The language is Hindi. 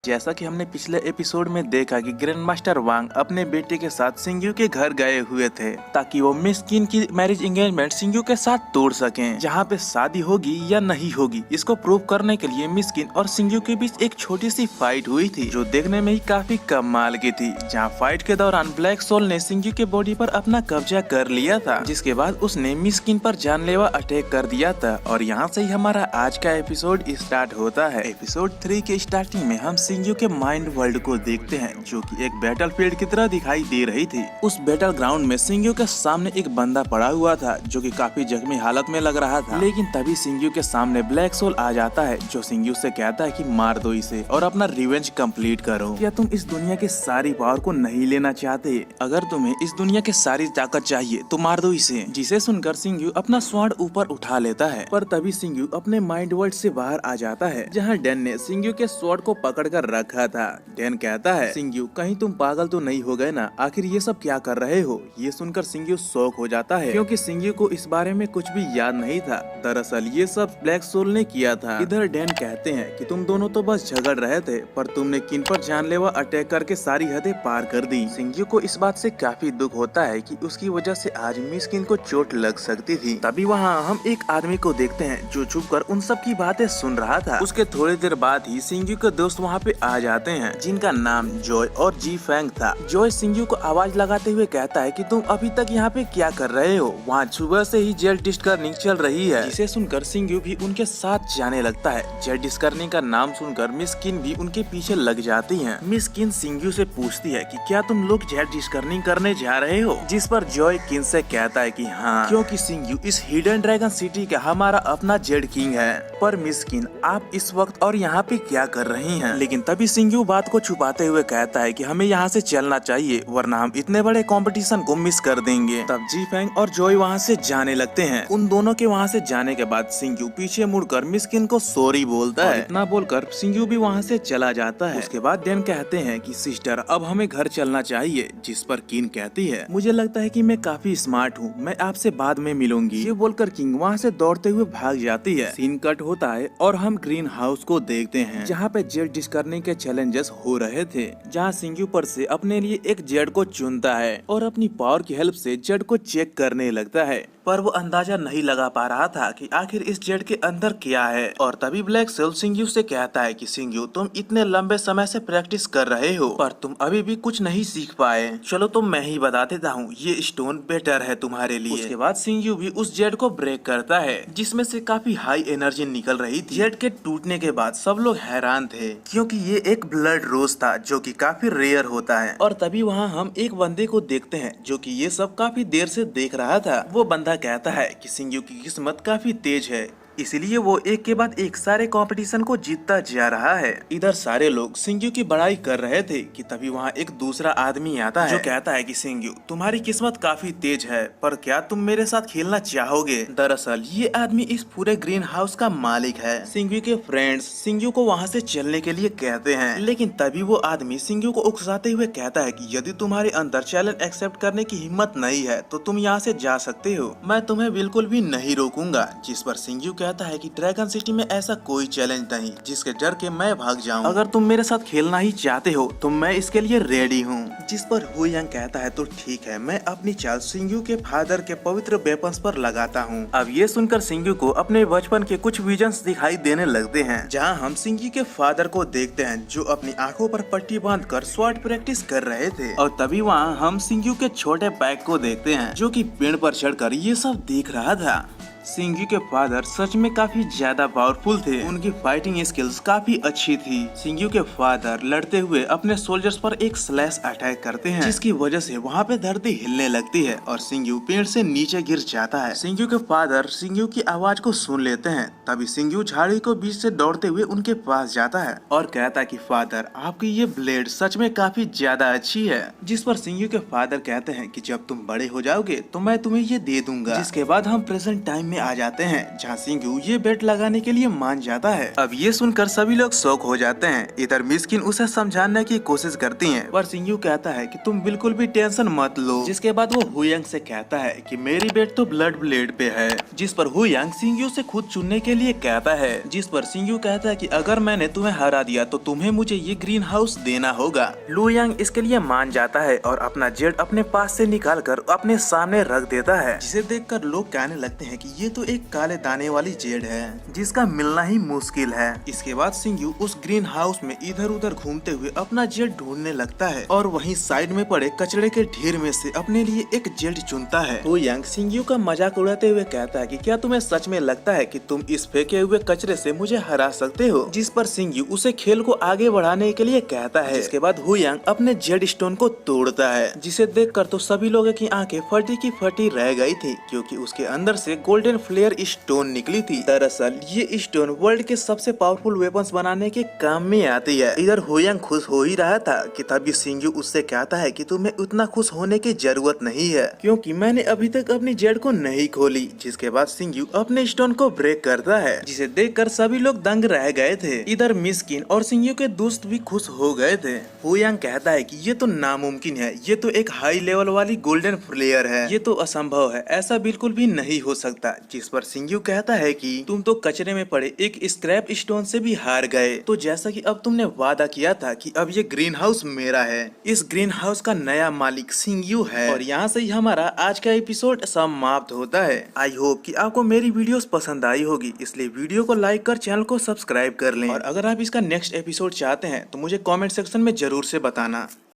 जैसा कि हमने पिछले एपिसोड में देखा कि ग्रैंड मास्टर वांग अपने बेटे के साथ सिंग्यू के घर गए हुए थे ताकि वो मिस किन की मैरिज एंगेजमेंट सिंग्यू के साथ तोड़ सकें। जहां पे शादी होगी या नहीं होगी इसको प्रूव करने के लिए मिस किन और सिंग्यू के बीच एक छोटी सी फाइट हुई थी जो देखने में ही काफी कमाल की थी। जहां फाइट के दौरान ब्लैक सोल ने सिंग्यू के बॉडी पर अपना कब्जा कर लिया था, जिसके बाद उसने मिस किन पर जानलेवा अटैक कर दिया था। और यहाँ से ही हमारा आज का एपिसोड स्टार्ट होता है। एपिसोड 3 के स्टार्टिंग में हम सिंग्यू के माइंड वर्ल्ड को देखते हैं जो कि एक बैटलफील्ड की तरह दिखाई दे रही थी। उस बैटल ग्राउंड में सिंग्यू के सामने एक बंदा पड़ा हुआ था जो कि काफी जख्मी हालत में लग रहा था। लेकिन तभी सिंग्यू के सामने ब्लैक सोल आ जाता है जो सिंग्यू से कहता है कि मार दो इसे और अपना रिवेंज कंप्लीट करो। क्या तुम इस दुनिया के सारी पावर को नहीं लेना चाहते? अगर तुम्हें इस दुनिया की सारी ताकत चाहिए तो मार दो इसे। जिसे सुनकर सिंग्यू अपना स्वॉर्ड ऊपर उठा लेता है, पर तभी सिंग्यू अपने माइंड वर्ल्ड से बाहर आ जाता है जहाँ डैन ने सिंग्यू के स्वॉर्ड को पकड़ कर रखा था। डैन कहता है, सिंग्यू कहीं तुम पागल तो नहीं हो गए ना? आखिर ये सब क्या कर रहे हो? ये सुनकर सिंग्यू शॉक हो जाता है क्योंकि सिंग्यू को इस बारे में कुछ भी याद नहीं था। दरअसल ये सब ब्लैक सोल ने किया था। इधर डैन कहते हैं कि तुम दोनों तो बस झगड़ रहे थे, पर तुमने किन पर जानलेवा अटैक करके सारी हदें पार कर दी। सिंग्यू को इस बात से काफी दुख होता है कि उसकी वजह से आज मिस किन को चोट लग सकती थी। तभी वहाँ हम एक आदमी को देखते हैं जो छुपकर उन सब की बातें सुन रहा था। उसके थोड़ी देर बाद ही सिंग्यू के दोस्त वहाँ पे आ जाते हैं जिनका नाम जॉय और जी फैंग था। जॉय सिंग्यू को आवाज लगाते हुए कहता है कि तुम अभी तक यहाँ पे क्या कर रहे हो? वहाँ सुबह से ही जेल डिस्कर्निंग चल रही है। जिसे सुनकर सिंग्यू भी उनके साथ जाने लगता है। जेल डिस्कर्निंग का नाम सुनकर मिस किन भी उनके पीछे लग जाती है। मिस किन सिंग्यू से पूछती है कि क्या तुम लोग जेल डिस्कर्निंग करने जा रहे हो? जिस पर जॉय किन से कहता है कि हाँ, क्योंकि सिंग्यू इस हिडन ड्रैगन सिटी का हमारा अपना जेड किंग है। पर मिस किन, आप इस वक्त और यहाँ पे क्या कर रही हैं? लेकिन तभी सिंग्यू बात को छुपाते हुए कहता है कि हमें यहाँ से चलना चाहिए वरना हम इतने बड़े कंपटीशन को मिस कर देंगे। तब जी फैंग और जॉय वहाँ से जाने लगते हैं। उन दोनों के वहाँ से जाने के बाद सिंग्यू पीछे मुड़कर मिस किन को सॉरी बोलता है। इतना बोलकर सिंग्यू भी वहाँ से चला जाता है। उसके बाद डैन कहते हैं कि सिस्टर अब हमें घर चलना चाहिए। जिस पर किन कहती है, मुझे लगता है कि मैं काफी स्मार्ट हूँ, मैं आपसे बाद में मिलूंगी। ये बोलकर किंग वहाँ से दौड़ते हुए भाग जाती है। सीन कट होता है और हम ग्रीन हाउस को देखते हैं जहाँ पे जेल डिस्कर्निंग के चैलेंजेस हो रहे थे। जहाँ सिंग्यू पर से अपने लिए एक जेड को चुनता है और अपनी पावर की हेल्प से जेड को चेक करने लगता है, पर वो अंदाजा नहीं लगा पा रहा था कि आखिर इस जेड के अंदर क्या है। और तभी ब्लैक सोल सिंग्यू से कहता है कि सिंग्यू तुम इतने लंबे समय से प्रैक्टिस कर रहे हो पर तुम अभी भी कुछ नहीं सीख पाए। चलो तो मैं ही बता देता हूँ, ये स्टोन बेटर है तुम्हारे लिए। उसके बाद सिंग्यू भी उस जेड को ब्रेक करता है जिसमें से काफी हाई एनर्जी निकल रही थी। जेड के टूटने के बाद सब लोग हैरान थे क्योंकि ये एक ब्लड रोज था जो कि काफी रेयर होता है। और तभी वहाँ हम एक बंदे को देखते हैं जो कि ये सब काफी देर से देख रहा था। वो बंदा कहता है कि सिंग्यू की किस्मत काफी तेज है, इसलिए वो एक के बाद एक सारे कंपटीशन को जीतता जा रहा है। इधर सारे लोग सिंग्यू की बड़ाई कर रहे थे कि तभी वहाँ एक दूसरा आदमी आता है जो कहता है कि सिंग्यू तुम्हारी किस्मत काफी तेज है, पर क्या तुम मेरे साथ खेलना चाहोगे? दरअसल ये आदमी इस पूरे ग्रीन हाउस का मालिक है। सिंग्यू के फ्रेंड्स सिंग्यू को वहाँ से चलने के लिए कहते हैं, लेकिन तभी वो आदमी सिंग्यू को उकसाते हुए कहता है कि यदि तुम्हारे अंदर चैलेंज एक्सेप्ट करने की हिम्मत नहीं है तो तुम यहाँ से जा सकते हो, मैं तुम्हें बिल्कुल भी नहीं रोकूंगा। जिस पर सिंग्यू कहता है कि ड्रैगन सिटी में ऐसा कोई चैलेंज नहीं जिसके डर के मैं भाग जाऊं। अगर तुम मेरे साथ खेलना ही चाहते हो तो मैं इसके लिए रेडी हूं। जिस पर हु यंग कहता है तो ठीक है, मैं अपनी चाल सिंग्यू के फादर के पवित्र वेपन्स पर लगाता हूं। अब ये सुनकर सिंग्यू को अपने बचपन के कुछ विजन्स दिखाई देने लगते हैं जहां हम सिंग्यू के फादर को देखते हैं जो अपनी आंखों पर पट्टी बांध कर स्वॉर्ड प्रैक्टिस कर रहे थे। और तभी वहाँ हम सिंग्यू के छोटे बैग को देखते हैं जो कि पेड़ पर चढ़कर ये सब देख रहा था। सिंग्यू के फादर सच में काफी ज्यादा पावरफुल थे, उनकी फाइटिंग स्किल्स काफी अच्छी थी। सिंग्यू के फादर लड़ते हुए अपने सोल्जर्स पर एक स्लैश अटैक करते हैं जिसकी वजह से वहाँ पे धरती हिलने लगती है और सिंग्यू पेड़ से नीचे गिर जाता है। सिंग्यू के फादर सिंग्यू की आवाज को सुन लेते हैं। तभी सिंग्यू झाड़ी को बीच से दौड़ते हुए उनके पास जाता है और कहता है कि फादर आपकी ये ब्लेड सच में काफी ज्यादा अच्छी है। जिस पर सिंग्यू के फादर कहते हैं कि जब तुम बड़े हो जाओगे तो मैं तुम्हें ये दे दूंगा। जिसके बाद हम प्रेजेंट टाइम में आ जाते हैं, जहाँ सिंगयू ये बेट लगाने के लिए मान जाता है। अब ये सुनकर सभी लोग शॉक हो जाते हैं। इधर मिस्किन उसे समझाने की कोशिश करती है, पर सिंगयू कहता है कि तुम बिल्कुल भी टेंशन मत लो। जिसके बाद वो हुयांग से कहता है कि मेरी बेट तो ब्लड ब्लेड पे है, जिस पर हुयांग सिंगयू से खुद चुनने के लिए कहता है। जिस पर सिंगयू कहता है कि अगर मैंने तुम्हें हरा दिया तो तुम्हें मुझे ये ग्रीन हाउस देना होगा। लू यांग इसके लिए मान जाता है और अपना जेड अपने पास से निकालकर अपने सामने रख देता है, जिसे देखकर लोग कहने लगते हैं कि ये तो एक काले दाने वाली जेड है जिसका मिलना ही मुश्किल है। इसके बाद सिंगयू उस ग्रीन हाउस में इधर उधर घूमते हुए अपना जेड ढूंढने लगता है और वहीं साइड में पड़े कचड़े के ढेर में से अपने लिए एक जेड चुनता है। वो यांग सिंगयू का मजाक उड़ाते हुए कहता है कि क्या तुम्हें सच में लगता है कि तुम इस फेंके हुए कचरे से मुझे हरा सकते हो? जिस पर सिंगयू उसे खेल को आगे बढ़ाने के लिए कहता है। इसके बाद हुयांग अपने जेड स्टोन को तोड़ता है, जिसे देखकर तो सभी लोगों की आंखें फटी की फटी रह गई थी, क्योंकि उसके अंदर से गोल्डन फ्लेयर स्टोन निकली थी। दरअसल ये स्टोन वर्ल्ड के सबसे पावरफुल वेपन्स बनाने के काम में आती है। इधर हुयांग खुश हो ही रहा था कि तभी सिंगयू उससे कहता है कि तुम्हें उतना खुश होने की जरूरत नहीं है, क्योंकि मैंने अभी तक अपनी जेड को नहीं खोली। जिसके बाद सिंगयू अपने स्टोन को ब्रेक करता है, जिसे देखकर सभी लोग दंग रह गए थे। इधर मिस्किन और सिंगयू के दोस्त भी खुश हो गए थे। हुयांग कहता है कि ये तो नामुमकिन है, ये तो एक हाई लेवल वाली गोल्डन फ्लेयर है, ये तो असंभव है, ऐसा बिल्कुल भी नहीं हो सकता। जिस पर सिंगयू कहता है कि तुम तो कचरे में पड़े एक स्क्रैप स्टोन से भी हार गए, तो जैसा कि अब तुमने वादा किया था कि अब ये ग्रीन हाउस मेरा है, इस ग्रीन हाउस का नया मालिक सिंगयू है। और यहाँ से ही हमारा आज का एपिसोड समाप्त होता है। आई होप कि आपको मेरी वीडियोस पसंद आई होगी, इसलिए वीडियो को लाइक कर चैनल को सब्सक्राइब कर लें। और अगर आप इसका नेक्स्ट एपिसोड चाहते हैं तो मुझे कमेंट सेक्शन में जरूर से बताना।